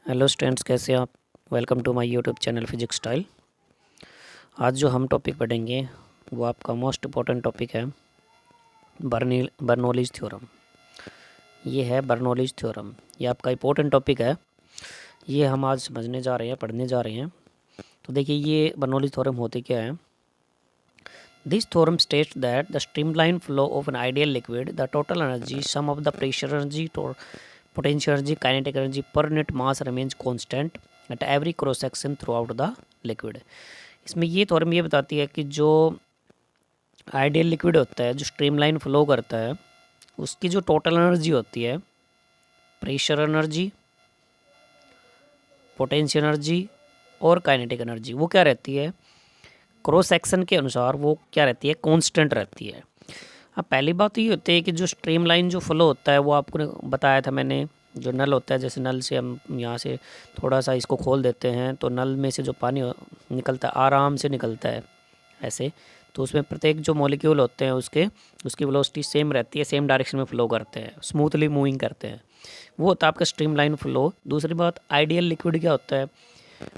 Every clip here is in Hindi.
हेलो स्टूडेंट्स, कैसे हैं आप। Welcome to my YouTube channel Physics Style. आज जो हम टॉपिक पढ़ेंगे वो आपका मोस्ट इम्पॉर्टेंट टॉपिक है बर्नौलीज थ्योरम। ये है बर्नौलीज थ्योरम, ये आपका इम्पोर्टेंट टॉपिक है। ये हम आज समझने जा रहे हैं, पढ़ने जा रहे हैं। तो देखिए, ये बर्नौलीज थ्योरम होते क्या है। This theorem states that the streamline flow of an ideal liquid, the total energy, sum of the pressure energy, potential energy, kinetic energy per unit mass remains constant at every cross section throughout the liquid। इसमें ये थ्योरम ये बताती है कि जो आइडियल लिक्विड होता है, जो स्ट्रीमलाइन फ्लो करता है, उसकी जो टोटल एनर्जी होती है, प्रेशर एनर्जी, पोटेंशियल एनर्जी और काइनेटिक एनर्जी, वो क्या रहती है, क्रॉस सेक्शन के अनुसार वो क्या रहती है, कांस्टेंट रहती है। अब पहली बात तो ये होती है कि जो स्ट्रीमलाइन जो फ्लो होता है वो आपको बताया था मैंने। जो नल होता है, जैसे नल से हम यहाँ से थोड़ा सा इसको खोल देते हैं तो नल में से जो पानी निकलता है आराम से निकलता है ऐसे। तो उसमें प्रत्येक जो मॉलिक्यूल होते हैं उसकी वेलोसिटी सेम रहती है, सेम डायरेक्शन में फ़्लो करते हैं, स्मूथली मूविंग करते हैं। वो होता है आपका स्ट्रीमलाइन फ्लो। दूसरी बात, आइडियल लिक्विड क्या होता है।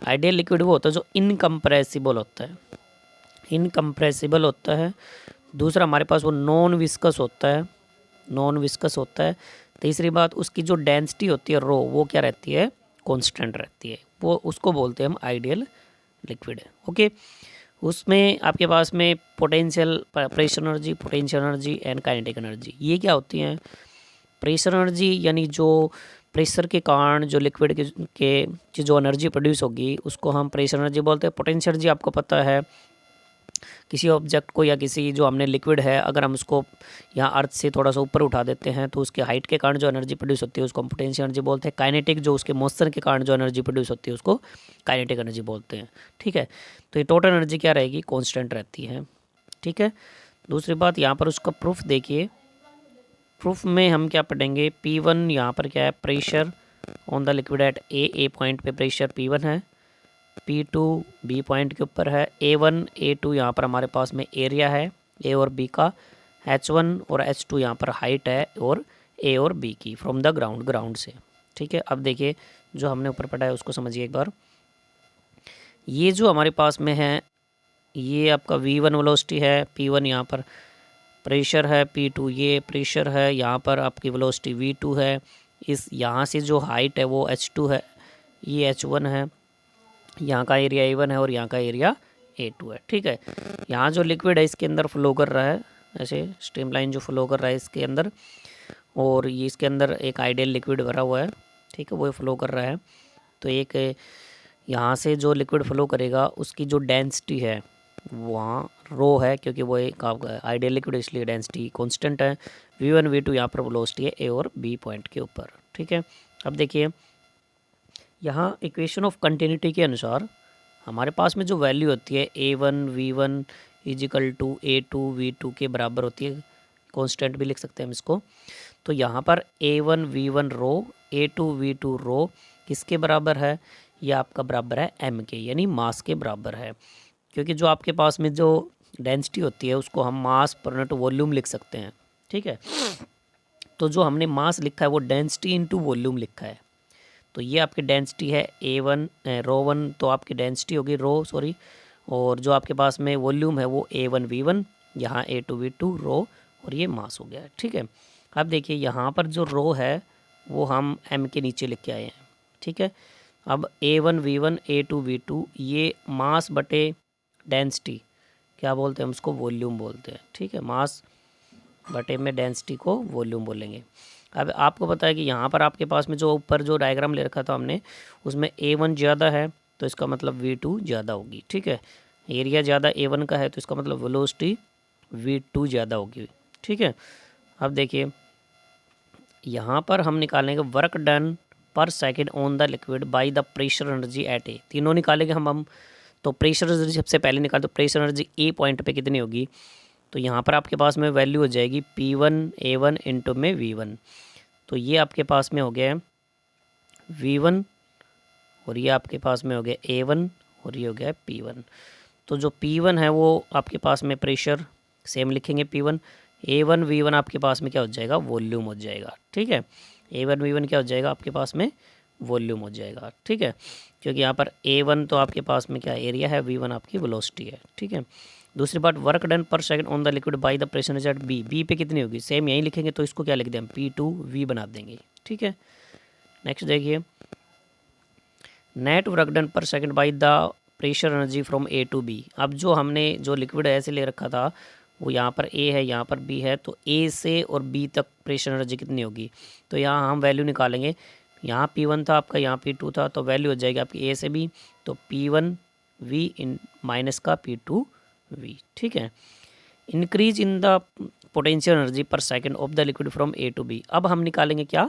आइडियल लिक्विड वो होता है जो इनकम्प्रेसिबल होता है, इनकम्प्रेसिबल होता है। दूसरा, हमारे पास वो नॉन विस्कस होता है, नॉन विस्कस होता है। तीसरी बात, उसकी जो डेंसिटी होती है रो, वो क्या रहती है, कांस्टेंट रहती है। वो उसको बोलते हैं हम आइडियल लिक्विड है। ओके, उसमें आपके पास में potential, pressure energy, potential energy and kinetic energy, ये क्या होती हैं। प्रेशर एनर्जी यानी जो प्रेशर के कारण जो लिक्विड के जो एनर्जी प्रोड्यूस होगी उसको हम प्रेशर एनर्जी बोलते हैं। पोटेंशियल एनर्जी आपको पता है, किसी ऑब्जेक्ट को या किसी जो हमने लिक्विड है, अगर हम उसको यहाँ अर्थ से थोड़ा सा ऊपर उठा देते हैं तो उसके हाइट के कारण जो एनर्जी प्रोड्यूस होती है उसको हम पोटेंशियल एनर्जी बोलते हैं। काइनेटिक, जो उसके मोशन के कारण जो एनर्जी प्रोड्यूस होती है उसको काइनेटिक एनर्जी बोलते हैं। ठीक है, तो ये टोटल एनर्जी क्या रहेगी, कॉन्स्टेंट रहती है। ठीक है, दूसरी बात यहाँ पर उसका प्रूफ देखिए। प्रूफ में हम क्या पढ़ेंगे, P1 यहाँ पर क्या है, pressure on the liquid at A point पे प्रेशर P1 है, P2 B पॉइंट के ऊपर है, A1 A2 यहाँ पर हमारे पास में एरिया है A और B का, H1 और H2 यहाँ पर हाइट है और A और B की फ्रॉम द ग्राउंड, ग्राउंड से। ठीक है, अब देखिए जो हमने ऊपर पढ़ा है उसको समझिए एक बार। ये जो हमारे पास में है, ये आपका V1 वेलोसिटी है, P1 यहाँ पर प्रेशर है, P2 ये प्रेशर है, यहाँ पर आपकी वेलोसिटी V2 है। इस यहाँ से जो हाइट है वो H2 है, ये H1 है, यहाँ का एरिया A1 है और यहाँ का एरिया A2 है। ठीक है, यहाँ जो लिक्विड है इसके अंदर फ्लो कर रहा है, ऐसे स्ट्रीमलाइन जो फ्लो कर रहा है इसके अंदर, और ये इसके अंदर एक आइडियल लिक्विड भरा हुआ है। ठीक है, वो फ्लो कर रहा है। तो एक यहाँ से जो लिक्विड फ्लो करेगा उसकी जो डेंसिटी है वहाँ रो है, क्योंकि वो एक आपका आइडियल लिक्विड इसलिए डेंसिटी कांस्टेंट है। V1 V2 यहाँ पर वेलोसिटी है A और B पॉइंट के ऊपर। ठीक है, अब देखिए यहाँ इक्वेशन ऑफ कंटिन्यूटी के अनुसार हमारे पास में जो वैल्यू होती है A1 V1 is equal to A2 V2 के बराबर होती है, कांस्टेंट भी लिख सकते हैं हम इसको। तो यहाँ पर A1 V1 रो, A2 V2 रो किसके बराबर है, यह आपका बराबर है M के, यानी मास के बराबर है। क्योंकि जो आपके पास में जो डेंसिटी होती है उसको हम मास पर यूनिट वॉल्यूम लिख सकते हैं। ठीक है, तो जो हमने मास लिखा है वो डेंसिटी इंटू वॉल्यूम लिखा है। तो ये आपकी डेंसिटी है A1 रो 1, तो आपकी डेंसिटी होगी रो सॉरी, और जो आपके पास में वॉल्यूम है वो A1 V1, यहाँ A2 V2 रो, और ये मास हो गया। ठीक है, अब देखिए यहाँ पर जो रो है वो हम M के नीचे लिख के आए हैं। ठीक है, अब A1 V1 A2 V2 ये मास बटे डेंसिटी क्या बोलते हैं हम उसको, वॉल्यूम बोलते हैं। ठीक है, मास बटे में डेंसिटी को वॉल्यूम बोलेंगे। अब आपको पता है कि यहाँ पर आपके पास में जो ऊपर जो डायग्राम ले रखा था हमने उसमें A1 ज़्यादा है तो इसका मतलब V2 ज़्यादा होगी। ठीक है, एरिया ज़्यादा A1 का है तो इसका मतलब वेलोसिटी V2 ज़्यादा होगी। ठीक है, अब देखिए यहाँ पर हम निकालेंगे वर्क डन पर second on the liquid by the pressure energy at A, तीनों निकालेंगे हम। तो प्रेशर एनर्जी सबसे पहले निकाल, तो प्रेशर एनर्जी ए पॉइंट पे कितनी होगी, तो यहाँ पर आपके पास में वैल्यू हो जाएगी P1 A1 इंटू में V1। तो ये आपके पास में हो गया V1 और ये आपके पास में हो गया A1 और ये हो गया P1। तो जो P1 है वो आपके पास में प्रेशर सेम लिखेंगे P1, A1 V1 आपके पास में क्या हो जाएगा, वॉल्यूम हो जाएगा। ठीक है, A1 V1 क्या हो जाएगा आपके पास में, वॉल्यूम हो जाएगा, ठीक है, क्योंकि यहाँ पर A1 तो आपके पास में क्या एरिया है, V1 आपकी वेलोसिटी है, ठीक है। दूसरी बात, work done per second on the liquid by the pressure at B पे कितनी होगी, सेम यहीं लिखेंगे, तो इसको क्या लिख दें हम, P2V बना देंगे, ठीक है। नेक्स्ट देखिए, net work done per second by the pressure energy from A to B। अब जो हमने जो लिक्विड ऐसे ले रखा था वो यहाँ पर A है, यहाँ पर B है, तो A से और B तक प्रेशर एनर्जी कितनी होगी, तो यहाँ हम वैल्यू निकालेंगे। यहाँ P1 था आपका, यहाँ P2 था, तो वैल्यू हो जाएगी आपकी A से B, तो P1V इन माइनस का P2V, ठीक है। Increase in the potential energy पर second of the liquid from A to B। अब हम निकालेंगे क्या,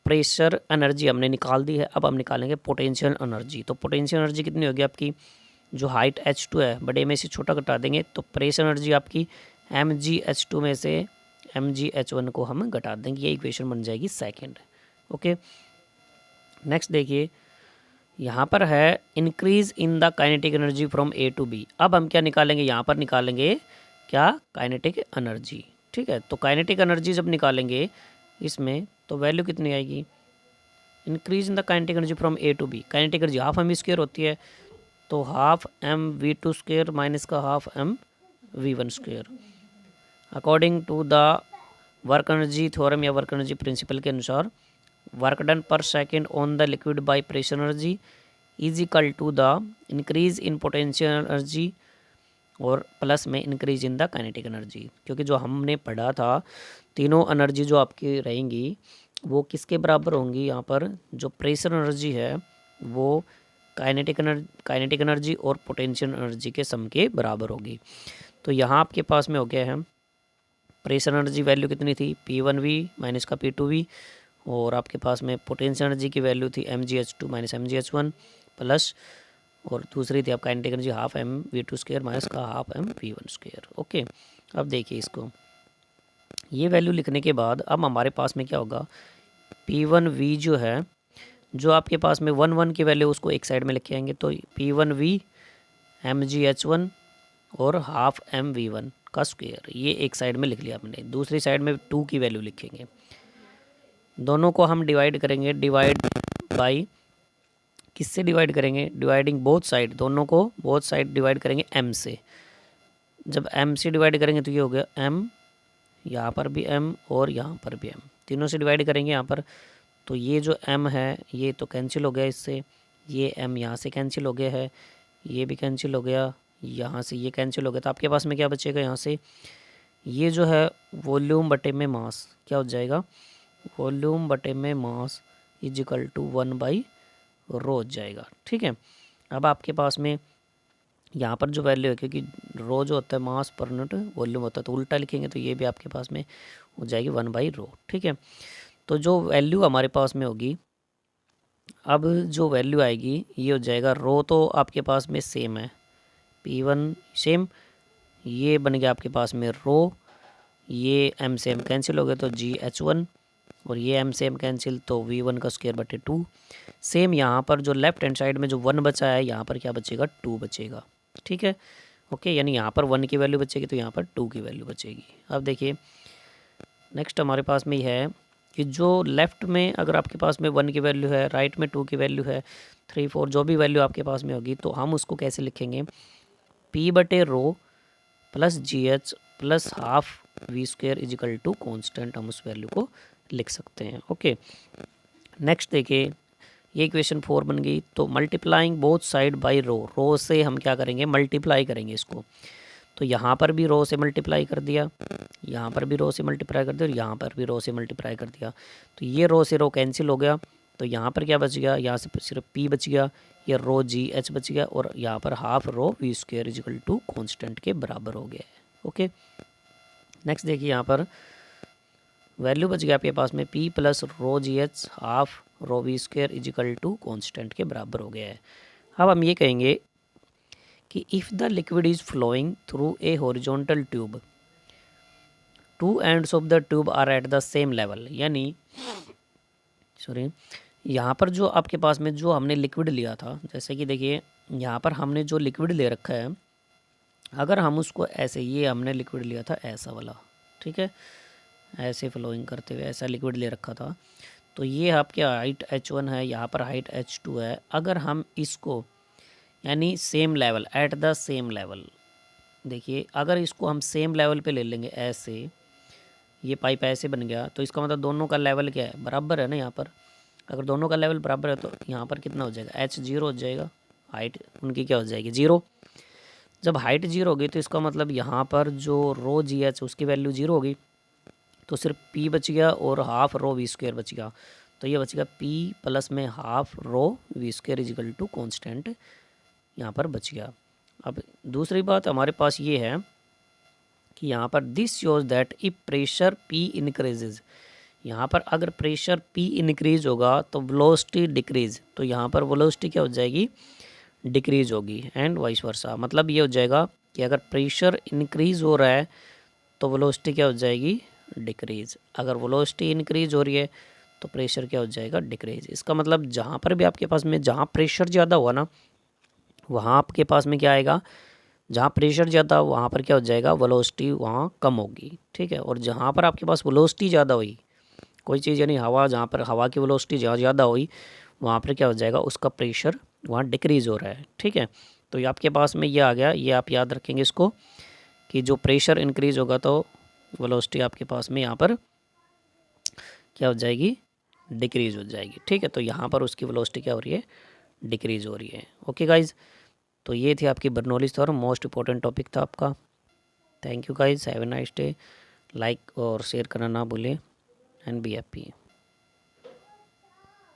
प्रेशर एनर्जी हमने निकाल दी है, अब हम निकालेंगे पोटेंशियल एनर्जी। तो पोटेंशियल एनर्जी कितनी होगी आपकी, जो हाइट H2 है, बड़े में से छोटा घटा देंगे, तो प्रेशर एनर्जी आपकी mgH2 में से mgH1 को हम घटा देंगे, ये इक्वेशन बन जाएगी सेकंड, ओके। नेक्स्ट देखिए, यहाँ पर है increase in the kinetic energy from A to B। अब हम क्या निकालेंगे, यहाँ पर निकालेंगे क्या, काइनेटिक एनर्जी, ठीक है। तो काइनेटिक एनर्जी जब निकालेंगे इसमें, तो वैल्यू कितनी आएगी, increase in the kinetic energy from A to B। Kinetic energy half m square होती है, तो हाफ mv2 स्क्वायर माइनस का half mv1 square. According to the work energy theorem या वर्क एनर्जी प्रिंसिपल के अनुसार, वर्क डन पर second on the liquid by pressure energy is equal to the increase in potential energy और प्लस में increase in the kinetic energy. क्योंकि जो हमने पढ़ा था, तीनों एनर्जी जो आपकी रहेंगी वो किसके बराबर होंगी, यहाँ पर जो प्रेशर एनर्जी है वो काइनेटिक एनर्जी और पोटेंशियल एनर्जी के सम के बराबर होगी। तो यहाँ आपके पास में हो गया है, प्रेशर एनर्जी वैल्यू कितनी थी, P1V माइनस का P2V, और आपके पास में पोटेंशियल एनर्जी की वैल्यू थी mgH2 माइनस mgH1 प्लस, और दूसरी थी आप kinetic energy half mv2 square minus का हाफ mv1 स्क्वायर, ओके। अब देखिए इसको, ये वैल्यू लिखने के बाद अब हमारे पास में क्या होगा, P1V जो है, जो आपके पास में 1 की वैल्यू उसको एक साइड में लिखे आएंगे, तो P1V mgH1 और हाफ mv1 का स्क्वायर, ये एक साइड में लिख लिया हमने। दूसरी साइड में 2 की वैल्यू लिखेंगे, दोनों को हम डिवाइड करेंगे, डिवाइड बाई किससे डिवाइड करेंगे, डिवाइडिंग बोथ साइड, दोनों को बोथ साइड डिवाइड करेंगे m से। जब m से डिवाइड करेंगे तो ये हो गया m, यहाँ पर भी m और यहाँ पर भी m, तीनों से डिवाइड करेंगे यहाँ पर, तो ये जो m है ये तो कैंसिल हो गया इससे, ये m यहाँ से कैंसिल हो गया है, ये भी कैंसिल हो गया, यहाँ से ये कैंसिल हो गया, तो आपके पास में क्या बचेगा, यहाँ से ये जो है वॉल्यूम बटे में मास क्या हो जाएगा, वॉल्यूम बटे में मास इज इक्वल टू 1/ρ हो जाएगा, ठीक है। अब आपके पास में यहाँ पर जो वैल्यू है, क्योंकि रो जो होता है मास पर यूनिट वॉल्यूम होता है, तो उल्टा लिखेंगे तो ये भी आपके पास में हो जाएगी 1/ρ, ठीक है। तो जो वैल्यू हमारे पास में होगी, अब जो वैल्यू आएगी ये हो जाएगा, रो तो आपके पास में सेम है, P1 सेम, ये बन गया आपके पास में रो, ये m से m कैंसिल हो गया तो gH1, और ये m से m कैंसिल तो V1 का स्क्वायर बटे 2। सेम यहाँ पर जो लेफ्ट हैंड साइड में जो 1 बचा है, यहाँ पर क्या बचेगा, 2 बचेगा, ठीक है, ओके। यानी यहाँ पर 1 की वैल्यू बचेगी तो यहाँ पर 2 की वैल्यू बचेगी। अब देखिए नेक्स्ट हमारे पास में है कि जो लेफ़्ट में अगर आपके पास में 1 की वैल्यू है, राइट में 2 की वैल्यू है, 3 4 जो भी वैल्यू आपके पास में होगी, तो हम उसको कैसे लिखेंगे, P/ρ plus GH plus half V square is equal to constant, हम उस वैल्यू को लिख सकते हैं, ओके। नेक्स्ट देखिए, ये इक्वेशन 4 बन गई, तो मल्टीप्लाइंग बोथ साइड बाय रो, रो से हम क्या करेंगे, मल्टीप्लाई करेंगे इसको, तो यहाँ पर भी रो से मल्टीप्लाई कर दिया, यहाँ पर भी रो से मल्टीप्लाई कर दिया, और यहाँ पर भी रो से मल्टीप्लाई कर दिया, तो ये रो से रो कैंसिल हो गया, तो यहाँ पर क्या बच गया, यहाँ से सिर्फ P बच गया, ये रो GH बच गया, और यहाँ पर half rho V square is equal to constant के बराबर हो गया है, ओके। नेक्स्ट देखिए, यहाँ पर वैल्यू बच गया आपके पास में P plus rho GH half rho V square is equal to constant के बराबर हो गया है। अब हम ये कहेंगे कि if the liquid is flowing through a horizontal tube, 2 ends of the tube are at the same level, यानी सॉरी, यहाँ पर जो आपके पास में जो हमने लिक्विड लिया था, जैसे कि देखिए यहाँ पर हमने जो लिक्विड ले रखा है, अगर हम उसको ऐसे, ये हमने लिक्विड लिया था ऐसा वाला, ठीक है, ऐसे फ्लोइंग करते हुए ऐसा लिक्विड ले रखा था, तो ये आपके हाइट h1 है, यहाँ पर हाइट h2 है। अगर हम इसको यानी same level, eight the same level, देखिए अगर इसको हम सेम लेवल पे ले लेंगे ऐसे, ये पाइप ऐसे बन गया, तो इसका मतलब दोनों का लेवल क्या है, बराबर है ना। यहाँ पर अगर दोनों का लेवल बराबर है तो यहाँ पर कितना हो जाएगा, h0 हो जाएगा, हाइट उनकी क्या हो जाएगी, 0। जब हाइट 0 होगी तो इसका मतलब यहाँ पर जो रो जी एच उसकी वैल्यू 0 होगी, तो सिर्फ p बच गया और हाफ रो वी स्क्वेयर बच गया। तो ये बच गया p प्लस में half rho V square is equal to constant, यहाँ पर बच गया। अब दूसरी बात हमारे पास ये है कि यहाँ पर this shows that if pressure p increases, यहाँ पर अगर प्रेशर p इंक्रीज होगा तो वेलोसिटी डिक्रीज, तो यहाँ पर वेलोसिटी क्या हो जाएगी, डिक्रीज होगी, एंड वाइस वर्सा। मतलब ये हो जाएगा कि अगर प्रेशर इंक्रीज हो रहा है तो वेलोसिटी क्या हो जाएगी, डिक्रीज। अगर वेलोसिटी इंक्रीज हो रही है तो प्रेशर क्या हो जाएगा, डिक्रीज। इसका मतलब जहाँ पर भी आपके पास में जहाँ प्रेशर ज़्यादा हुआ ना, वहाँ आपके पास में क्या आएगा, जहाँ प्रेशर ज़्यादा वहाँ पर क्या हो जाएगा, वेलोसिटी वहाँ कम होगी, ठीक है। और जहाँ पर आपके पास वेलोसिटी ज़्यादा हुई कोई चीज़, यानी हवा, जहाँ पर हवा की वेलोसिटी जहाँ ज़्यादा हुई वहाँ पर क्या हो जाएगा, उसका प्रेशर वहाँ डिक्रीज़ हो रहा है, ठीक है। तो ये आपके पास में ये आ गया, ये आप याद रखेंगे इसको कि जो प्रेशर इंक्रीज़ होगा तो वेलोसिटी आपके पास में यहाँ पर क्या हो जाएगी, डिक्रीज़ हो जाएगी, ठीक है। तो यहाँ पर उसकी वेलोसिटी क्या हो रही है, डिक्रीज़ हो रही है। ओके गाइज़, तो ये थी आपकी Bernoulli theorem, most important topic था आपका। Thank you guys, have a nice day. Like और शेयर करना ना भूलें एंड बी हैप्पी।